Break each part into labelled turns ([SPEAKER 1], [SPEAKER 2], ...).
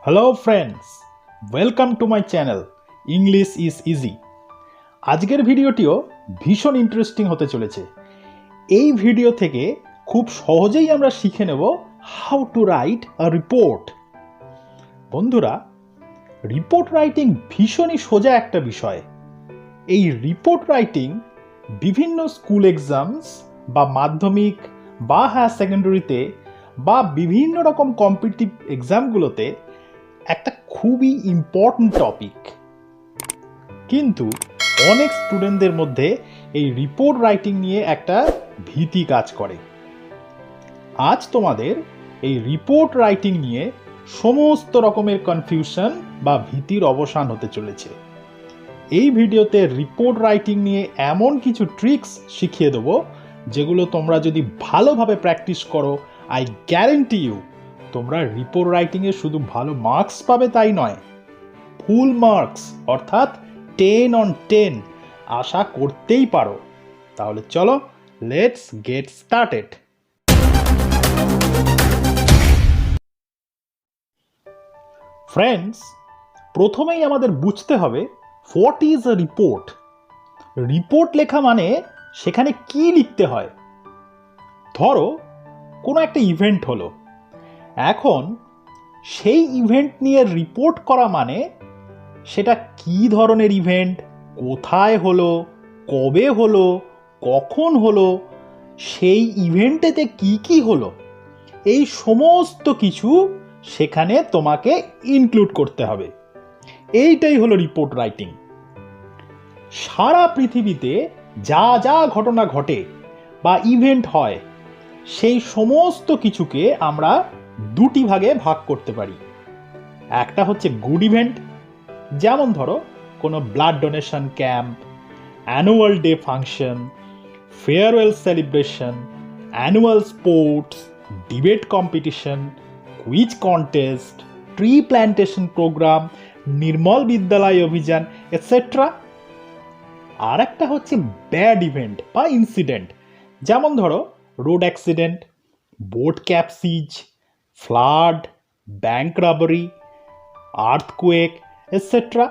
[SPEAKER 1] Hello friends, welcome to my channel English is easy. আজকের ভিডিওটিও ভীষণ interesting হতে চলেছে। এই ভিডিও থেকে খুব সহজেই আমরা শিখে নেব how to write a report. বন্ধুরা, রিপোর্ট রাইটিং ভীষণই সোজা একটা বিষয়। এই রিপোর্ট রাইটিং বিভিন্ন স্কুল এক্সামস বা মাধ্যমিক বা হায়ার সেকেন্ডারিতে বা বিভিন্ন রকম কম্পিটিটিভ এক্সামগুলোতে একটা খুবই ইম্পর্ট্যান্ট টপিক। কিন্তু অনেক স্টুডেন্টদের মধ্যে এই রিপোর্ট রাইটিং নিয়ে একটা ভীতি কাজ করে। আজ তোমাদের এই রিপোর্ট রাইটিং নিয়ে সমস্ত রকমের কনফিউশন বা ভীতির অবসান হতে চলেছে। এই ভিডিওতে রিপোর্ট রাইটিং নিয়ে এমন কিছু ট্রিক্স শিখিয়ে দেবো যেগুলো তোমরা যদি ভালোভাবে প্র্যাকটিস করো, আই গ্যারেন্টি ইউ তোমরা রিপোর্ট রাইটিংয়ে শুধু ভালো মার্কস পাবে তাই নয়, ফুল মার্কস অর্থাৎ 10 on 10 আশা করতেই পারো। তাহলে চলো, লেটস গেট স্টার্টেড। ফ্রেন্ডস, প্রথমেই আমাদের বুঝতে হবে what is a report. Report লেখা মানে সেখানে কি লিখতে হয়। ধরো কোনো একটা ইভেন্ট হলো, এখন সেই ইভেন্ট নিয়ে রিপোর্ট করা মানে সেটা কি ধরনের ইভেন্ট, কোথায় হলো, কবে হলো, কখন হলো, সেই ইভেন্টেতে কি কি হলো, এই সমস্ত কিছু সেখানে তোমাকে ইনক্লুড করতে হবে। এইটাই হলো রিপোর্ট রাইটিং। সারা পৃথিবীতে যা যা ঘটনা ঘটে বা ইভেন্ট হয় সেই সমস্ত কিছুকে আমরা দুটি ভাগে ভাগ করতে পারি। একটা হচ্ছে গুড ইভেন্ট, যেমন ধরো কোনো blood donation camp, annual day function, farewell celebration, annual sports, debate competition, quiz contest, tree plantation programme, Nirmal Vidyalaya Abhiyan etcetera. আর একটা হচ্ছে ব্যাড ইভেন্ট বা ইনসিডেন্ট, যেমন ধরো road accident, boat capsize, flood, bank robbery, earthquake et cetera.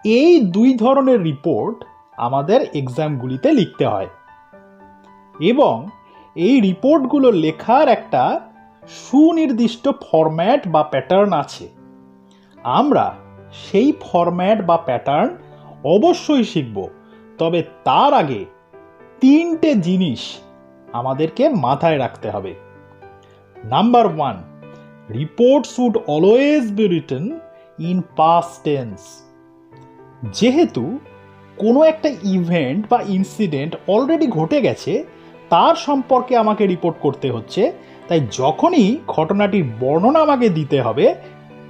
[SPEAKER 1] এই দুই ধরনের report আমাদের এক্সামগুলিতে লিখতে হয় এবং এই রিপোর্টগুলো লেখার একটা সুনির্দিষ্ট ফরম্যাট বা প্যাটার্ন আছে। আমরা সেই ফরম্যাট বা প্যাটার্ন অবশ্যই শিখব, তবে তার আগে তিনটে জিনিস আমাদেরকে মাথায় রাখতে হবে। Number 1, report should always be written in past tense. যেহেতু কোনো একটা ইভেন্ট বা ইনসিডেন্ট অলরেডি ঘটে গেছে, তার সম্পর্কে আমাকে রিপোর্ট করতে হচ্ছে, তাই যখনই ঘটনাটির বর্ণনা আমাকে দিতে হবে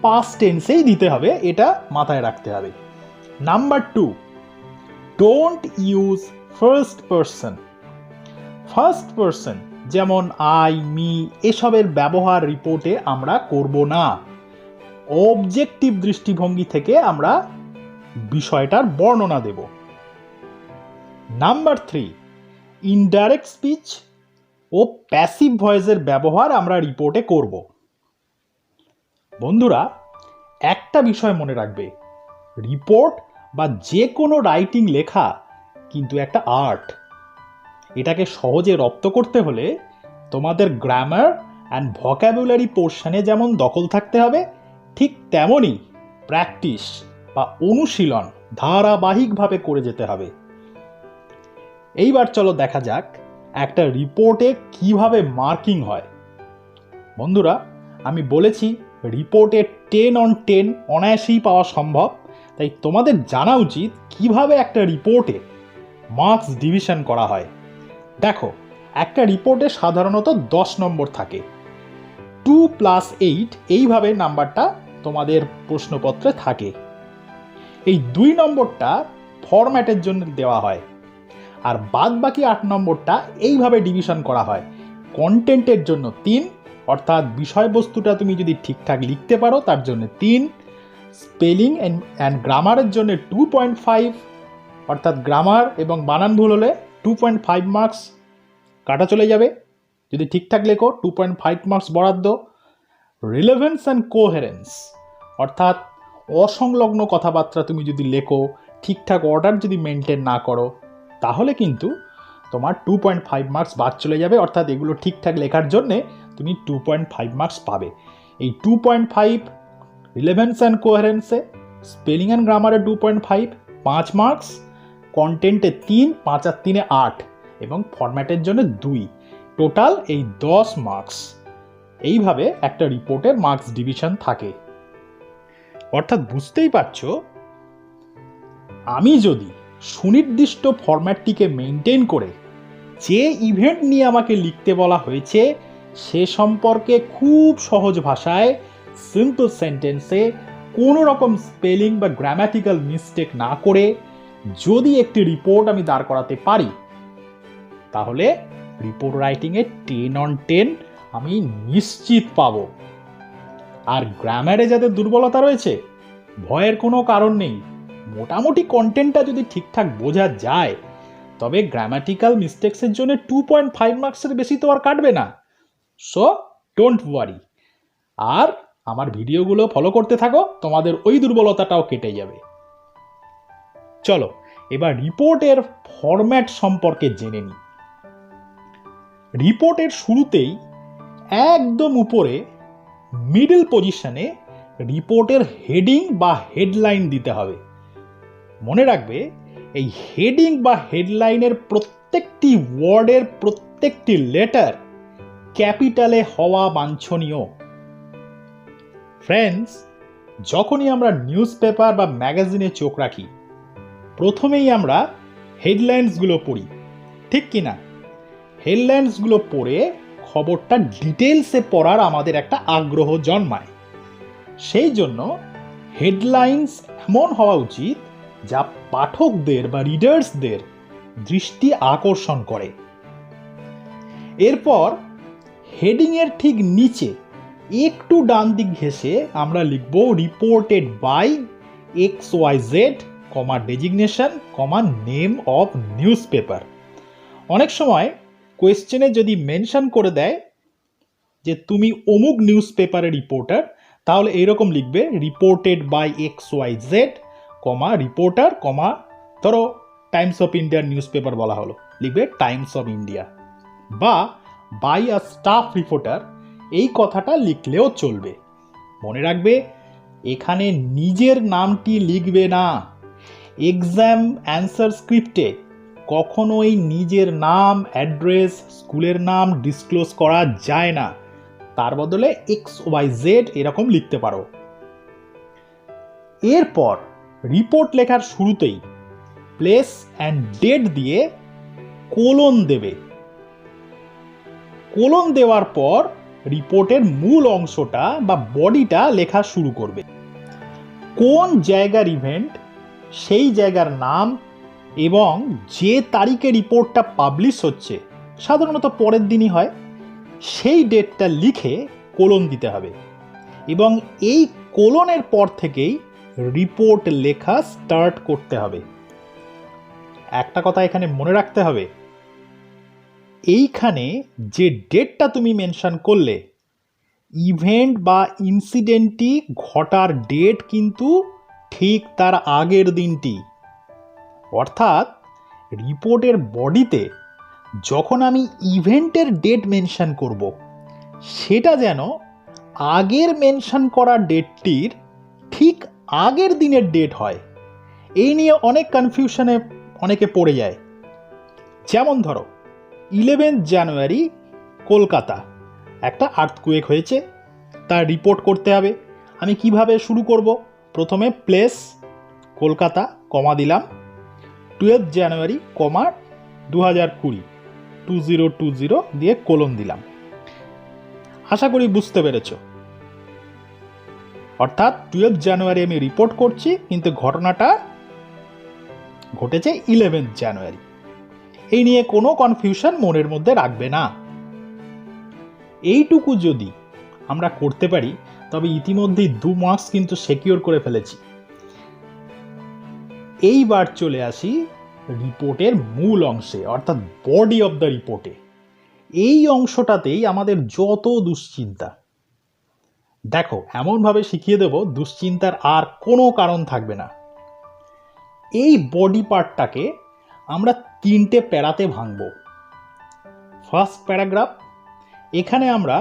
[SPEAKER 1] পাস্ট টেন্সেই দিতে হবে, এটা মাথায় রাখতে হবে। Number 2, don't use first person. First person যেমন আই, মি এসবের ব্যবহার রিপোর্টে আমরা করব না। অবজেক্টিভ দৃষ্টিভঙ্গি থেকে আমরা বিষয়টার বর্ণনা দেব। নাম্বার 3, ইনডাইরেক্ট স্পিচ ও প্যাসিভ ভয়েসের ব্যবহার আমরা রিপোর্টে করব। বন্ধুরা, একটা বিষয় মনে রাখবে, রিপোর্ট বা যে কোনো রাইটিং লেখা কিন্তু একটা আর্ট। এটাকে সহজে রপ্ত করতে হলে তোমাদের গ্রামার অ্যান্ড ভক্যাবুলারি পোর্শনে যেমন দখল থাকতে হবে, ঠিক তেমনই প্র্যাকটিস বা অনুশীলন ধারাবাহিকভাবে করে যেতে হবে। এইবার চলো দেখা যাক একটা রিপোর্টে কিভাবে মার্কিং হয়। বন্ধুরা, আমি বলেছি রিপোর্টে 10 on 10 অনায়াসেই পাওয়া সম্ভব, তাই তোমাদের জানা উচিত কিভাবে একটা রিপোর্টে মার্কস ডিভিশন করা হয়। দেখো, একটা রিপোর্টে সাধারণত 10 নম্বর থাকে। 2+8 এইভাবে নাম্বারটা তোমাদের প্রশ্নপত্রে থাকে। এই 2 নম্বরটা ফরম্যাটের জন্য দেওয়া হয়, আর বাদ বাকি 8 নম্বরটা এইভাবে ডিভিশন করা হয়। কন্টেন্টের জন্য 3, অর্থাৎ বিষয়বস্তুটা তুমি যদি ঠিকঠাক লিখতে পারো তার জন্য 3, স্পেলিং অ্যান্ড গ্রামারের জন্য 2.5, অর্থাৎ গ্রামার এবং বানান ভুল হলে 2.5 মার্কস কাটা চলে যাবে। যদি ঠিকঠাক লেখো 2.5 মার্কস বরাদ্দ। রিলেভেন্স অ্যান্ড কোহেরেন্স, অর্থাৎ অসংলগ্ন কথাবার্তা তুমি যদি লেখো, ঠিকঠাক অর্ডার যদি মেনটেন না করো, তাহলে কিন্তু তোমার 2.5 মার্কস বাদ চলে যাবে। অর্থাৎ এগুলো ঠিকঠাক লেখার জন্যে তুমি 2.5 মার্কস পাবে। এই 2.5 রিলেভেন্স অ্যান্ড কোহেরেন্সে, স্পেলিং অ্যান্ড গ্রামারে 2.5, 5 মার্কস, কন্টেন্টে 3, 5 আর 3 8, এবং ফরম্যাটের জন্য 2, টোটাল এই 10 মার্কস। এইভাবে একটা রিপোর্টের মার্কস ডিভিশন থাকে। অর্থাৎ বুঝতেই পারছো, আমি যদি সুনির্দিষ্ট ফরম্যাটটিকে মেনটেন করে যে ইভেন্ট নিয়ে আমাকে লিখতে বলা হয়েছে সে সম্পর্কে খুব সহজ ভাষায়, সিম্পল সেন্টেন্সে, কোনো রকম স্পেলিং বা গ্রামাটিক্যাল মিস্টেক না করে যদি একটি রিপোর্ট আমি দাঁড় করাতে পারি, তাহলে রিপোর্ট রাইটিংয়ে 10 on 10 আমি নিশ্চিত পাবো। আর গ্রামারে যাদের দুর্বলতা রয়েছে, ভয়ের কোনো কারণ নেই। মোটামুটি কন্টেন্টটা যদি ঠিকঠাক বোঝা যায়, তবে গ্রামাটিক্যাল মিস্টেক্সের জন্য 2.5 মার্কসের বেশি তো আর কাটবে না। So don't worry. আর আমার ভিডিওগুলো ফলো করতে থাকো, তোমাদের ওই দুর্বলতাটাও কেটে যাবে। চলো এবার রিপোর্টের ফরম্যাট সম্পর্কে জেনে নিই। রিপোর্টের শুরুতেই একদম উপরে মিডল পজিশনে রিপোর্টের হেডিং বা হেডলাইন দিতে হবে। মনে রাখবে, এই হেডিং বা হেডলাইনের প্রত্যেকটি ওয়ার্ডের প্রত্যেকটি লেটার ক্যাপিটালে হওয়া বাঞ্ছনীয়। ফ্রেন্ডস, যখনই আমরা নিউজ পেপার বা ম্যাগাজিনে চোখ রাখি, প্রথমেই আমরা হেডলাইন্সগুলো পড়ি, ঠিক কিনা? হেডলাইন্সগুলো পড়ে খবরটা ডিটেলসে পড়ার আমাদের একটা আগ্রহ জন্মায়। সেই জন্য হেডলাইন্স এমন হওয়া উচিত যা পাঠকদের বা রিডার্সদের দৃষ্টি আকর্ষণ করে। এরপর হেডিংয়ের ঠিক নিচে একটু ডান দিক ঘেঁষে আমরা লিখব reported by XYZ, designation, name of news paper. অনেক সময় কোয়েশ্চেনে যদি মেনশন করে দেয় যে তুমি অমুক নিউজ পেপারের রিপোর্টার, তাহলে এইরকম লিখবে রিপোর্টেড বাই XYZ, রিপোর্টার, ধরো টাইমস অফ ইন্ডিয়ার নিউজ পেপার বলা হলো, লিখবে টাইমস অফ ইন্ডিয়া। বা বাই আ স্টাফ রিপোর্টার, এই কথাটা লিখলেও চলবে। মনে রাখবে, এখানে নিজের নামটি লিখবে না। এক্সাম অ্যান্সার স্ক্রিপ্টে কখনোই নিজের নাম, অ্যাড্রেস, স্কুলের নাম ডিসক্লোজ করা যায় না। তার বদলে XYZ এরকম লিখতে পারো। এরপর রিপোর্ট লেখার শুরুতেই প্লেস অ্যান্ড ডেট দিয়ে কোলন দেবে। কোলন দেওয়ার পর রিপোর্টের মূল অংশটা বা বডিটা লেখা শুরু করবে। কোন জায়গার ইভেন্ট, সেই জায়গার নাম এবং যে তারিখে রিপোর্টটা পাবলিশ হচ্ছে, সাধারণত পরের দিনই হয়, সেই ডেটটা লিখে কোলন দিতে হবে। এবং এই কোলনের পর থেকেই রিপোর্ট লেখা স্টার্ট করতে হবে। একটা কথা এখানে মনে রাখতে হবে, এইখানে যে ডেটটা তুমি মেনশন করলে, ইভেন্ট বা ইনসিডেন্টটি ঘটার ডেট কিন্তু ঠিক তার আগের দিনটি। অর্থাৎ রিপোর্টের বডিতে যখন আমি ইভেন্টের ডেট মেনশন করব, সেটা যেন আগের মেনশন করা ডেটটির ঠিক আগের দিনের ডেট হয়। এই নিয়ে অনেক কনফিউশনে অনেকে পড়ে যায়। যেমন ধরো 11 জানুয়ারি কলকাতা একটা আর্থকুয়েক হয়েছে, তার রিপোর্ট করতে হবে। আমি কিভাবে শুরু করব? প্রথমে প্লেস কলকাতা, দিলাম 12 জানুয়ারি, 2020, 2020 দিয়ে কোলন দিলাম। আশা করি বুঝতে পেরেছ। অর্থাৎ 12 জানুয়ারি আমি রিপোর্ট করছি, কিন্তু ঘটনাটা ঘটেছে 11 জানুয়ারি। এই নিয়ে কোনো কনফিউশন মনের মধ্যে রাখবে না। এইটুকু যদি আমরা করতে পারি, তবে ইতিমধ্যেই 2 মার্কস কিন্তু সিকিউর করে ফেলেছি। এইবার চলে আসি রিপোর্টের মূল অংশে, অর্থাৎ বডি অফ দ্য রিপোর্টে। এই অংশটাতেই আমাদের যত দুশ্চিন্তা। দেখো, এমনভাবে শিখিয়ে দেব দুশ্চিন্তার আর কোনো কারণ থাকবে না। এই বডি পার্টটাকে আমরা 3টে প্যারাতে ভাঙব। ফার্স্ট প্যারাগ্রাফ, এখানে আমরা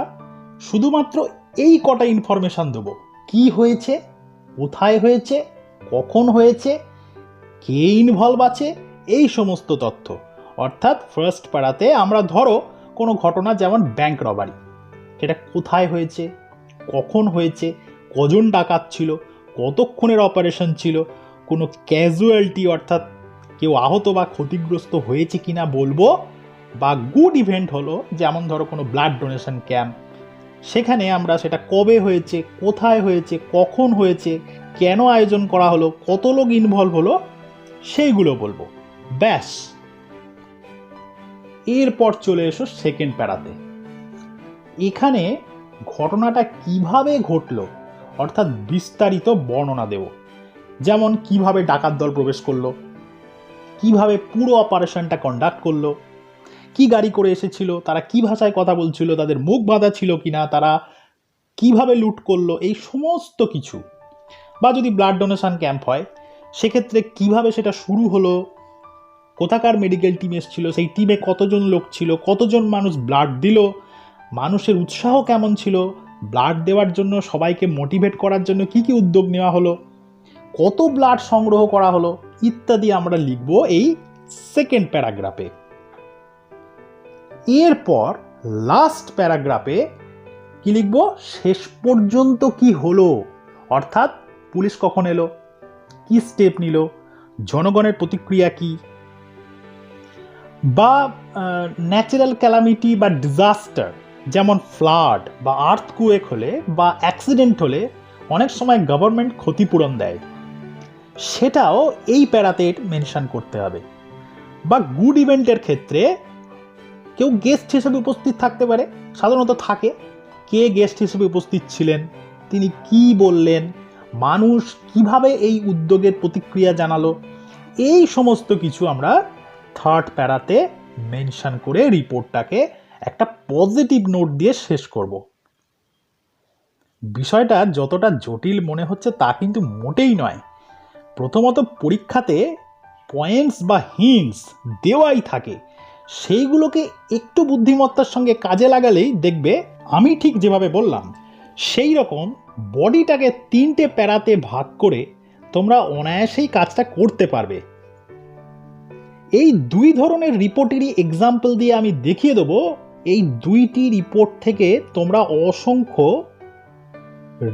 [SPEAKER 1] শুধুমাত্র এই কটা ইনফরমেশন দেবো: কি হয়েছে, কোথায় হয়েছে, কখন হয়েছে, কে ইনভলভ আছে, এই সমস্ত তথ্য। অর্থাৎ ফার্স্ট প্যারাতে আমরা ধরো কোনো ঘটনা, যেমন ব্যাংক রবারি, সেটা কোথায় হয়েছে, কখন হয়েছে, কজন ডাকাত ছিল, কতক্ষণের অপারেশন ছিল, কোনো ক্যাজুয়ালিটি অর্থাৎ কেউ আহত বা ক্ষতিগ্রস্ত হয়েছে কিনা বলবো, বা গুড ইভেন্ট হলো যেমন ধরো কোনো ব্লাড ডোনেশন ক্যাম্প, সেখানে আমরা সেটা কবে হয়েছে, কোথায় হয়েছে, কখন হয়েছে, কেন আয়োজন করা হলো, কত লোক ইনভলভ হলো, সেইগুলো বলবো। ব্যাস। এরপর চলে এসো সেকেন্ড প্যারাতে। এখানে ঘটনাটা কিভাবে ঘটলো অর্থাৎ বিস্তারিত বর্ণনা দেব। যেমন কিভাবে ডাকাত দল প্রবেশ করলো, কিভাবে পুরো অপারেশনটা কন্ডাক্ট করলো, কি গাড়ি করে এসেছিল, তারা কি ভাষায় কথা বলছিল, তাদের মুখ বাঁধা ছিল কিনা, তারা কিভাবে লুট করলো, এই সমস্ত কিছু। বা যদি ব্লাড ডোনেশন ক্যাম্প হয় সেক্ষেত্রে কিভাবে সেটা শুরু হলো, কোথাকার মেডিকেল টিম এসেছিল, সেই টিমে কতজন লোক ছিল, কতজন মানুষ ব্লাড দিল, মানুষের উৎসাহ কেমন ছিল, ব্লাড দেওয়ার জন্য সবাইকে মোটিভেট করার জন্য কি কি উদ্যোগ নেওয়া হলো, কত ব্লাড সংগ্রহ করা হলো, ইত্যাদি আমরা লিখব এই সেকেন্ড প্যারাগ্রাফে। এরপর লাস্ট প্যারাগ্রাফে কি লিখব, শেষ পর্যন্ত কি হলো, অর্থাৎ পুলিশ কখন এলো, কি স্টেপ নিল, জনগণের প্রতিক্রিয়া কি, বা ন্যাচারাল ক্যালামিটি বা ডিজাস্টার যেমন ফ্লাড বা আর্থকুয়েক হলে বা অ্যাক্সিডেন্ট হলে অনেক সময় গভর্নমেন্ট ক্ষতিপূরণ দেয়, সেটাও এই প্যারাতে মেনশন করতে হবে। বা গুড ইভেন্টের ক্ষেত্রে কেউ গেস্ট হিসেবে উপস্থিত থাকতে পারে, সাধারণত থাকে, কে গেস্ট হিসেবে উপস্থিত ছিলেন, তিনি কি বললেন, মানুষ কিভাবে এই উদ্যোগের প্রতিক্রিয়া জানালো, এই সমস্ত কিছু আমরা থার্ড প্যারাতে মেনশন করে রিপোর্টটাকে একটা পজিটিভ নোট দিয়ে শেষ করব। বিষয়টা যতটা জটিল মনে হচ্ছে তা কিন্তু মোটেই নয়। প্রথমত পরীক্ষাতে পয়েন্টস বা হিন্টস দেওয়াই থাকে, সেইগুলোকে একটু বুদ্ধিমত্তার সঙ্গে কাজে লাগালেই দেখবে আমি ঠিক যেভাবে বললাম সেই রকম বডিটাকে 3টে প্যারাতে ভাগ করে তোমরা অনায়াসেই কাজটা করতে পারবে। এই 2 ধরনের রিপোর্টেরই এক্সাম্পল দিয়ে আমি দেখিয়ে দেবো এই 2টি রিপোর্ট থেকে তোমরা অসংখ্য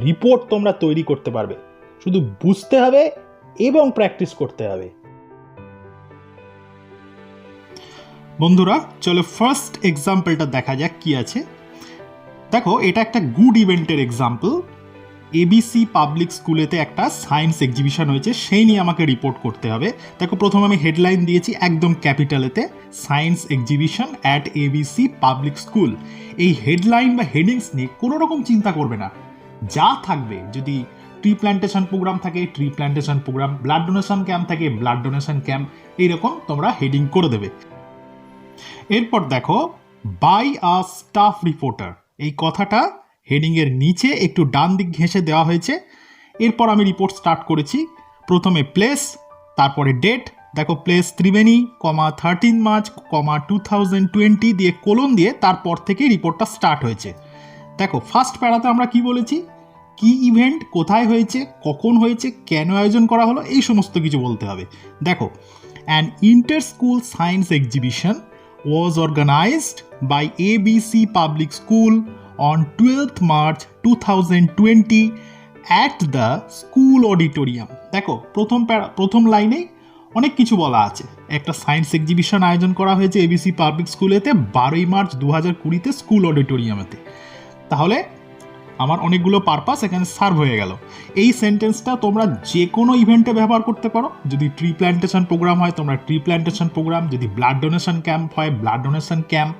[SPEAKER 1] রিপোর্ট তোমরা তৈরি করতে পারবে, শুধু বুঝতে হবে এবং প্র্যাকটিস করতে হবে। বন্ধুরা চলো ফার্স্ট এক্সাম্পলটা দেখা যাক কি আছে। দেখো, এটা একটা গুড ইভেন্টের এক্সাম্পল। এবিসি পাবলিক স্কুলেতে একটা সায়েন্স এক্সিবিশন হয়েছে, সেই নিয়ে আমাকে রিপোর্ট করতে হবে। দেখো, প্রথমে আমি হেডলাইন দিয়েছি একদম ক্যাপিটালেতে, science exhibition at ABC public school. এই হেডলাইন বা হেডিংস নিয়ে কোনো রকম চিন্তা করবে না, যা থাকবে, যদি ট্রি প্ল্যান্টেশন প্রোগ্রাম থাকে tree plantation programme, blood donation camp থাকে ব্লাড ডোনেশন ক্যাম্প, এইরকম তোমরা হেডিং করে দেবে। এরপর দেখো, বাই আ স্টাফ রিপোর্টার, এই কথাটা হেডিংয়ের নিচে একটু ডান দিক ঘেঁষে দেওয়া হয়েছে। এরপর আমি রিপোর্ট স্টার্ট করেছি। প্রথমে প্লেস, তারপরে ডেট, দেখো প্লেস ত্রিবেণী, 13 মার্চ, 2020 দিয়ে কোলন দিয়ে তারপর থেকে রিপোর্টটা স্টার্ট হয়েছে। দেখো ফার্স্ট প্যারাতে আমরা কি বলেছি, কি ইভেন্ট, কোথায় হয়েছে, কখন হয়েছে, কেন আয়োজন করা হলো, এই সমস্ত কিছু বলতে হবে। দেখো, an inter school science exhibition was organized by ABC Public School on 12th March 2020 at the school auditorium. দেখো প্রথম লাইনেই অনেক কিছু বলা আছে। একটা সায়েন্স এক্সিবিশন আয়োজন করা হয়েছে এবিসি পাবলিক স্কুলেতে 12ই মার্চ 2020-তে স্কুল অডিটোরিয়ামেতে। তাহলে আমার অনেকগুলো পারপাস এখানে সার্ভ হয়ে গেল। এই সেন্টেন্সটা তোমরা যে কোনো ইভেন্টে ব্যবহার করতে পারো। যদি ট্রি প্ল্যান্টেশন প্রোগ্রাম হয় তোমরা ট্রি প্ল্যান্টেশন প্রোগ্রাম, যদি ব্লাড ডোনেশন ক্যাম্প হয় ব্লাড ডোনেশন ক্যাম্প,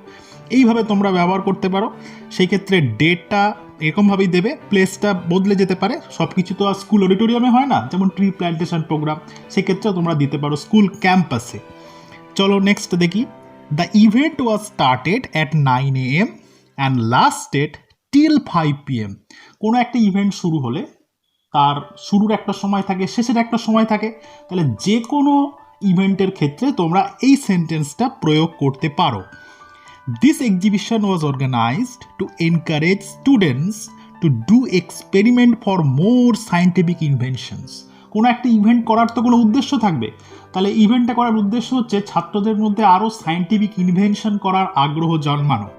[SPEAKER 1] এইভাবে তোমরা ব্যবহার করতে পারো। সেই ক্ষেত্রে ডেটটা এরকমভাবেই দেবে, প্লেসটা বদলে যেতে পারে, সব কিছু তো আর স্কুল অডিটোরিয়ামে হয় না, যেমন ট্রি প্ল্যান্টেশন প্রোগ্রাম, সেক্ষেত্রেও তোমরা দিতে পারো স্কুল ক্যাম্পাসে। চলো নেক্সট দেখি। The event was started at 9 AM and lasted till 5 PM। কোনো একটা ইভেন্ট শুরু হলে তার শুরুর একটা সময় থাকে, শেষের একটা সময় থাকে, তাহলে যে কোনো ইভেন্টের ক্ষেত্রে তোমরা এই সেন্টেন্সটা প্রয়োগ করতে পারো। This exhibition was organized to encourage students to do experiment for more scientific inventions. কোনো একটা ইভেন্ট করার তো কোনো উদ্দেশ্য থাকবে, তাহলে ইভেন্টটা করার উদ্দেশ্য হচ্ছে ছাত্রদের মধ্যে আরও সায়েন্টিফিক ইনভেনশন করার আগ্রহ জন্মানো।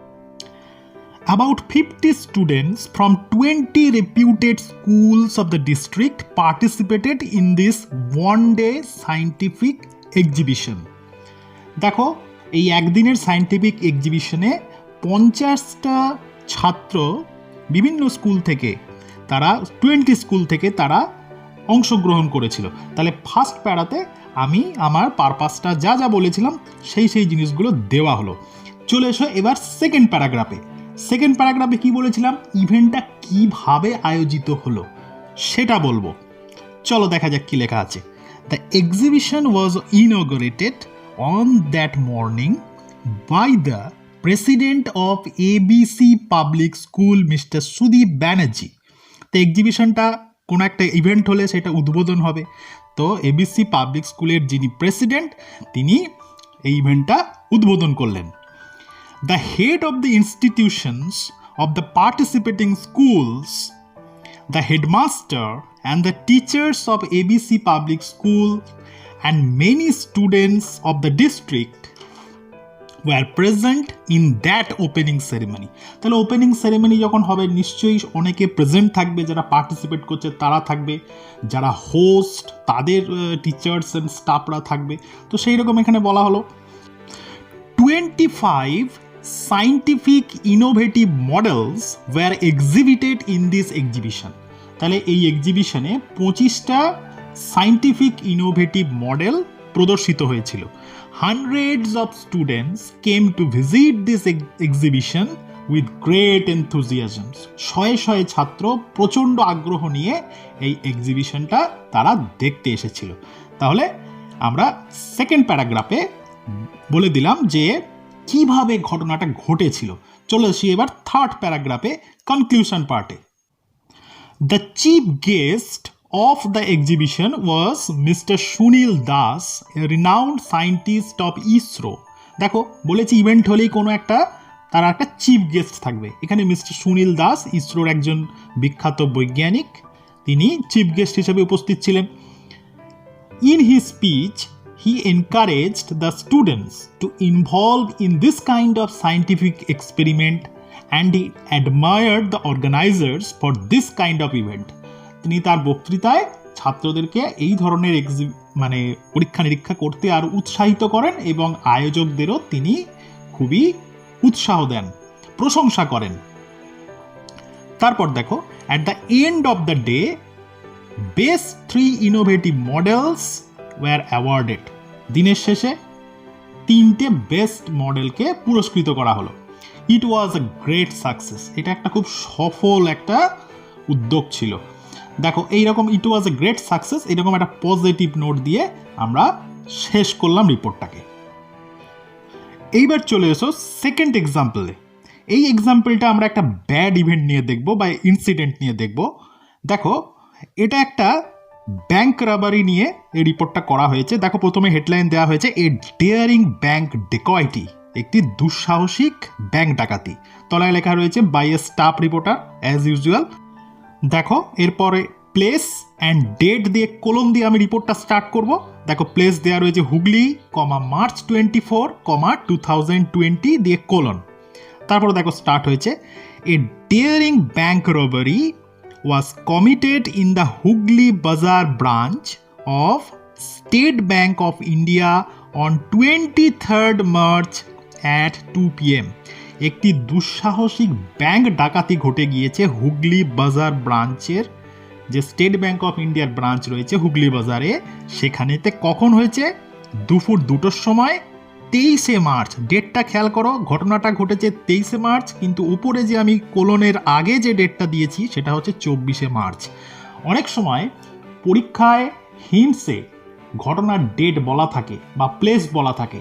[SPEAKER 1] About 50 students from 20 reputed schools of the district participated in this one-day scientific exhibition. দেখো, এই একদিনের সায়েন্টিফিক এক্সিবিশনে 50টা ছাত্র বিভিন্ন স্কুল থেকে, তারা 20 স্কুল থেকে তারা অংশগ্রহণ করেছিল। তাহলে ফার্স্ট প্যারাতে আমি আমার পারপাসটা যা যা বলেছিলাম সেই জিনিসগুলো দেওয়া হলো। চলে এসো এবার সেকেন্ড প্যারাগ্রাফে। সেকেন্ড প্যারাগ্রাফে কি বলেছিলাম, ইভেন্টটা কিভাবে আয়োজিত হলো সেটা বলবো। চলো দেখা যাক কি লেখা আছে। The exhibition was inaugurated on that morning by the president of ABC Public School, Mr. Sudeep Banerjee. তো এক্সিবিশনটা কোনো একটা ইভেন্ট হলে সেটা উদ্বোধন হবে, তো এবিসি পাবলিক স্কুলের যিনি প্রেসিডেন্ট তিনি এই ইভেন্টটা উদ্বোধন করলেন। The head of the institutions of the participating schools, the headmaster and the teachers of ABC Public School and many students of the district were present in that opening ceremony. তাহলে opening ceremony যখন হবে নিশ্চয়ই অনেকে present থাকবে, যারা participate করছে তারা থাকবে, যারা হোস্ট তাদের টিচার্স অ্যান্ড স্টাফরা থাকবে। তো সেই রকম এখানে বলা হলো 25 scientific innovative models were exhibited in this exhibition. তাহলে এই এক্সিবিশনে 25টা সায়েন্টিফিক ইনোভেটিভ মডেল প্রদর্শিত হয়েছিল। Hundreds of students came to visit this exhibition with great enthusiasm. শয়ে ছাত্র প্রচণ্ড আগ্রহ নিয়ে এই এক্সিবিশনটা তারা দেখতে এসেছিল। তাহলে আমরা সেকেন্ড প্যারাগ্রাফে বলে দিলাম যে কিভাবে ঘটনাটা ঘটেছিল। চলে আসি এবার থার্ড প্যারাগ্রাফে, কনক্লুশন পার্টে। The chief guest of the exhibition was Mr. Sunil Das, a renowned scientist of ISRO. দেখো বলেছি ইভেন্ট হলেই কোনো একটা তারা একটা চিফ গেস্ট থাকবে। এখানে মিস্টার সুনীল দাস ইসরোর একজন বিখ্যাত বৈজ্ঞানিক, তিনি চিফ গেস্ট হিসেবে উপস্থিত ছিলেন। In his speech, he encouraged the students to involve in this kind of scientific experiment and he admired the organizers for this kind of event. তিনি তার বক্তৃতায় ছাত্রদেরকে এই ধরনের পরীক্ষা নিরীক্ষা করতে আর উৎসাহিত করেন এবং আয়োজকদেরও তিনি খুবই উৎসাহ দেন, প্রশংসা করেন। তারপর দেখো, at the end of the day, best 3 innovative models were awarded. দিনের শেষে 3টে বেস্ট মডেলকে পুরস্কৃত করা হলো। It was a great success. এটা একটা খুব সফল একটা উদ্যোগ ছিল। দেখো এইরকম ইট ওয়াজ এ গ্রেট সাকসেস, এরকম একটা পজিটিভ নোট দিয়ে আমরা শেষ করলাম রিপোর্টটাকে। এইবার চলে এসো সেকেন্ড এক্সাম্পলে। এই এক্সাম্পলটা আমরা একটা ব্যাড ইভেন্ট নিয়ে দেখব বা ইনসিডেন্ট নিয়ে দেখব। দেখো এটা একটা ব্যাংক রাবারি নিয়ে এই রিপোর্টটা করা হয়েছে। দেখো প্রথমে হেডলাইন দেওয়া হয়েছে এ ডেয়ারিং ব্যাংক ডেকয়েটি, একটি দুঃসাহসিক ব্যাংক ডাকাতি। তলায় লেখা রয়েছে by a staff reporter as usual. দেখো এরপরে প্লেস অ্যান্ড ডেট দিয়ে কোলন দিয়ে আমি রিপোর্টটা স্টার্ট করব। দেখো প্লেস দেওয়া রয়েছে হুগলি, মার্চ 24, 2020 দিয়ে কোলন। তারপর দেখো স্টার্ট হয়েছে a daring bank robbery was committed in the Hooghly Bazaar branch of State Bank of India on 23rd March at 2 p.m. একটি দুঃসাহসিক ব্যাংক ডাকাতি ঘটে গিয়েছে হুগলি বাজার ব্রাঞ্চের, যে স্টেট ব্যাংক অফ ইন্ডিয়ার ব্রাঞ্চ রয়েছে হুগলি বাজারে, সেখানেতে কখন হয়েছে? দুপুর 2টোর সময় 23শে মার্চ। ডেটটা খেয়াল করো, ঘটনাটা ঘটেছে 23শে মার্চ, কিন্তু উপরে যে আমি কোলনের আগে যে ডেটটা দিয়েছি সেটা হচ্ছে 24শে মার্চ। অনেক সময় পরীক্ষায় হিন্টসে ঘটনার ডেট বলা থাকে বা প্লেস বলা থাকে।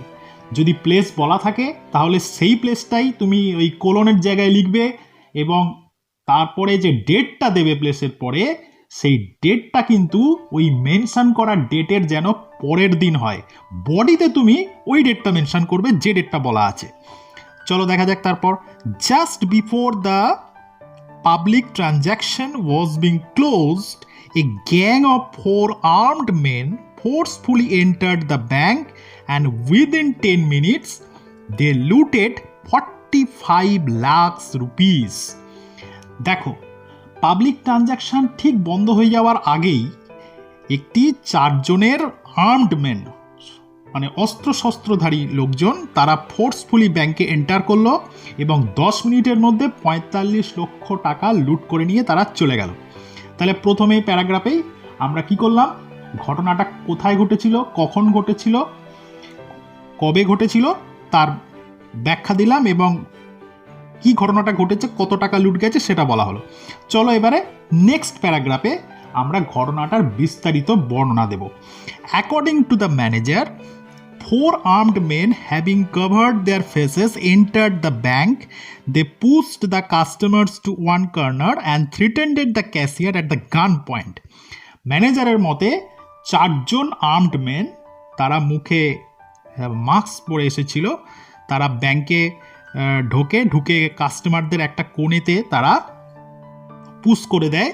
[SPEAKER 1] যদি প্লেস বলা থাকে তাহলে সেই প্লেসটাই তুমি ওই কোলনের জায়গায় লিখবে এবং তারপরে যে ডেটটা দেবে প্লেসের পরে, সেই ডেটটা কিন্তু ওই মেনশন করা ডেটের যেন পরের দিন হয়। বডিতে তুমি ওই ডেটটা মেনশন করবে যে ডেটটা বলা আছে। চলো দেখা যাক তারপর। Just before the public transaction was being closed, a gang of 4 armed men forcefully entered the bank and within 10 minutes they looted 45 lakhs rupees. দেখো, পাবলিক ট্রানজাকশন ঠিক বন্ধ হয়ে যাওয়ার আগেই একটি 4 জনের আর্মড মেন, মানে অস্ত্রশস্ত্রধারী লোকজন, তারা ফোর্সফুলি ব্যাংকে এন্টার করলো এবং 10 মিনিটের মধ্যে 45 লক্ষ টাকা লুট করে নিয়ে তারা চলে গেল। তাহলে প্রথমেই প্যারাগ্রাফেই আমরা কি করলাম, ঘটনাটা কোথায় ঘটেছিল, কখন ঘটেছিল, কবে ঘটেছিল তার ব্যাখ্যা দিলাম এবং কি ঘটনাটা ঘটেছে, কত টাকা লুট গেছে সেটা বলা হলো। চলো এবারে নেক্সট প্যারাগ্রাফে আমরা ঘটনাটার বিস্তারিত বর্ণনা দেব। According to the manager, 4 armed men having covered their faces entered the bank. They pushed the customers to one corner and threatened the cashier at the gunpoint. ম্যানেজারের মতে 4 জন আর্মড মেন, তারা মুখে মাস্ক পরে এসেছিল, তারা ব্যাংকে ঢুকে কাস্টমারদের একটা কোণেতে তারা পুশ করে দেয়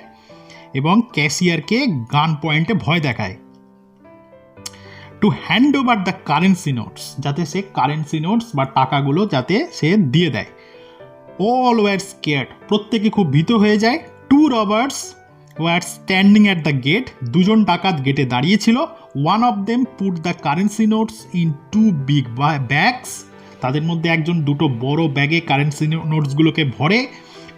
[SPEAKER 1] এবং ক্যাশিয়ারকে গান পয়েন্টে ভয় দেখায়। To hand over the currency notes, যাতে সে কারেন্সি নোটস বা টাকাগুলো যাতে সে দিয়ে দেয়। অল ওয়ার স্কেয়ার্ড, প্রত্যেকে খুব ভীত হয়ে যায়। 2 robbers were standing at the gate, 2 জন ডাকাত গেটে দাঁড়িয়েছিল। One of them put the currency notes in 2 big bags, তাদের মধ্যে একজন 2টো বড় ব্যাগে কারেন্সি নোটসগুলোকে ভরে।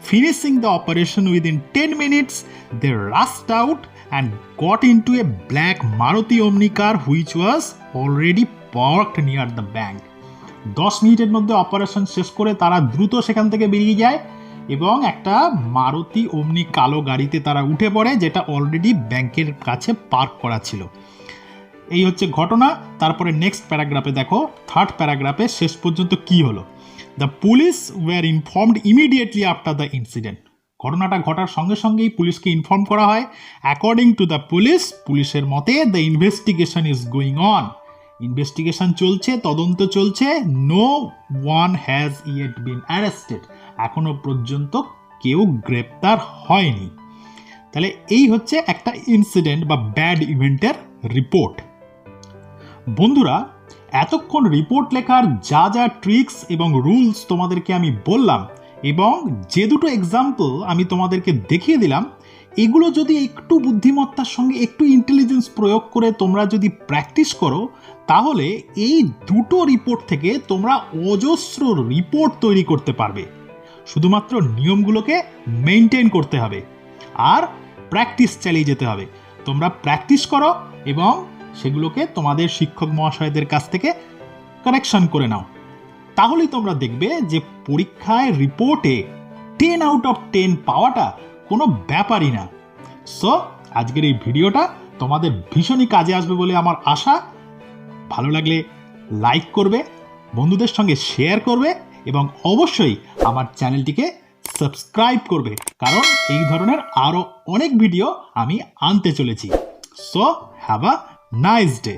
[SPEAKER 1] Finishing the operation within 10 minutes they rushed out and got into a black Maruti Omni car which was already parked near the bank. 10 মিনিটের মধ্যে অপারেশন শেষ করে তারা দ্রুত সেখান থেকে বেরিয়ে যায় এবং একটা মারুতি ওমনি কালো গাড়িতে তারা উঠে পড়ে, যেটা অলরেডি ব্যাংকের কাছে পার্ক করা ছিল। এই হচ্ছে ঘটনা। তারপরে নেক্সট প্যারাগ্রাফে দেখো, থার্ড প্যারাগ্রাফে শেষ পর্যন্ত কি হলো। The police were informed immediately after the incident, ঘটনাটা ঘটার সঙ্গে সঙ্গেই পুলিশকে ইনফর্ম করা হয়। অ্যাকর্ডিং টু দ্য পুলিশ, পুলিশের মতে the investigation is going on, investigation চলছে, তদন্ত চলছে। No one has yet been arrested, এখনো পর্যন্ত কেউ গ্রেপ্তার হয়নি। তাহলে এই হচ্ছে একটা ইনসিডেন্ট বা ব্যাড ইভেন্টের রিপোর্ট। বন্ধুরা, এতক্ষণ রিপোর্ট লেখার যা যা ট্রিক্স এবং রুলস তোমাদেরকে আমি বললাম এবং যে 2টো এক্সাম্পল আমি তোমাদেরকে দেখিয়ে দিলাম, এগুলো যদি একটু বুদ্ধিমত্তার সঙ্গে একটু ইন্টেলিজেন্স প্রয়োগ করে তোমরা যদি প্র্যাকটিস করো, তাহলে এই 2টো রিপোর্ট থেকে তোমরা অজস্র রিপোর্ট তৈরি করতে পারবে। শুধুমাত্র নিয়মগুলোকে মেনটেন করতে হবে আর প্র্যাকটিস চালিয়ে যেতে হবে। তোমরা প্র্যাকটিস করো এবং সেগুলোকে তোমাদের শিক্ষক মহাশয়দের কাছ থেকে কারেকশন করে নাও, তাহলেই তোমরা দেখবে যে পরীক্ষায় রিপোর্টে 10 আউট অফ 10 পাওয়াটা কোনো ব্যাপারই না। সো আজকের এই ভিডিওটা তোমাদের ভীষণই কাজে আসবে বলে আমার আশা। ভালো লাগলে লাইক করবে, বন্ধুদের সঙ্গে শেয়ার করবে এবং অবশ্যই আমার চ্যানেলটিকে সাবস্ক্রাইব করবে, কারণ এই ধরনের আরও অনেক ভিডিও আমি আনতে চলেছি। So have a nice day.